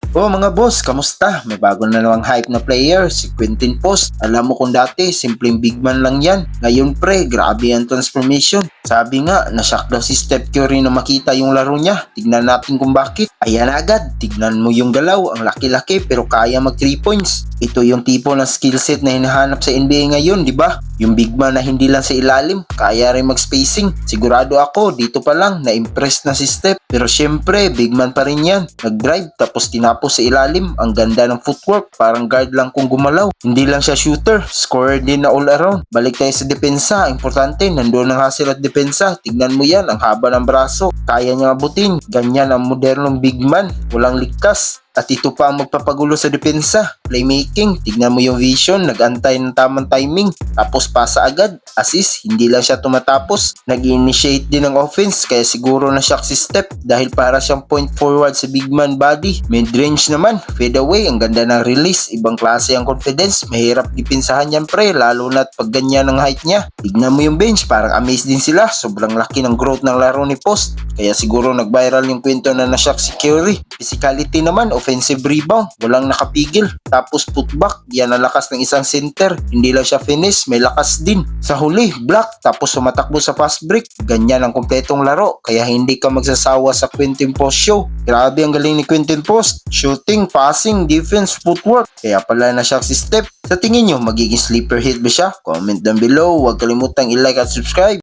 Oh mga boss, kamusta? May bago na namang hype na player, si Quintin Post. Alam mo kung dati, simpleng big man lang yan. Ngayon pre, grabe ang transformation. Sabi nga, nashock daw si Steph Curry na makita yung laro niya. Tignan natin kung bakit. Ayan agad, tignan mo yung galaw, ang laki-laki pero kaya mag 3 points. Ito yung tipo ng skill set na hinahanap sa NBA ngayon, di ba? Yung big man na hindi lang sa ilalim, kaya rin mag-spacing. Sigurado ako, dito pa lang, na-impress na si Steph. Pero syempre, big man pa rin yan. Nag-drive, tapos tinapos sa ilalim. Ang ganda ng footwork, parang guard lang kung gumalaw. Hindi lang siya shooter, scorer din na all around. Balik tayo sa depensa, importante, nandoon ang hustle at depensa. Tignan mo yan, ang haba ng braso. Kaya niya abutin, ganyan ang modernong big man. Walang ligtas. At ito pa ang magpapagulo sa depensa. Playmaking, tignan mo yung vision, nag-antay ng tamang timing, tapos pasa agad, assist, hindi lang siya tumatapos, nag-initiate din ng offense, kaya siguro na shock si Steph dahil para siyang point forward sa big man body. Mid-range naman, fade away, ang ganda ng release, ibang klase ang confidence, mahirap dipinsahan yan pre, lalo na't pag ganyan ang height niya. Tignan mo yung bench, parang amazed din sila, sobrang laki ng growth ng laro ni Post, kaya siguro nag-viral yung kwento na na-shock si Curry. Physicality naman, offensive rebound, walang nakapigil. Tapos putback, yan ang lakas ng isang center. Hindi lang siya finish, may lakas din. Sa huli, block, tapos sumatakbo sa fast break. Ganyan ang kompletong laro, kaya hindi ka magsasawa sa Quintin Post show. Grabe ang galing ni Quintin Post. Shooting, passing, defense, footwork. Kaya pala na siya si Steph. Sa tingin nyo, magiging sleeper hit ba siya? Comment down below, huwag kalimutang i-like at subscribe.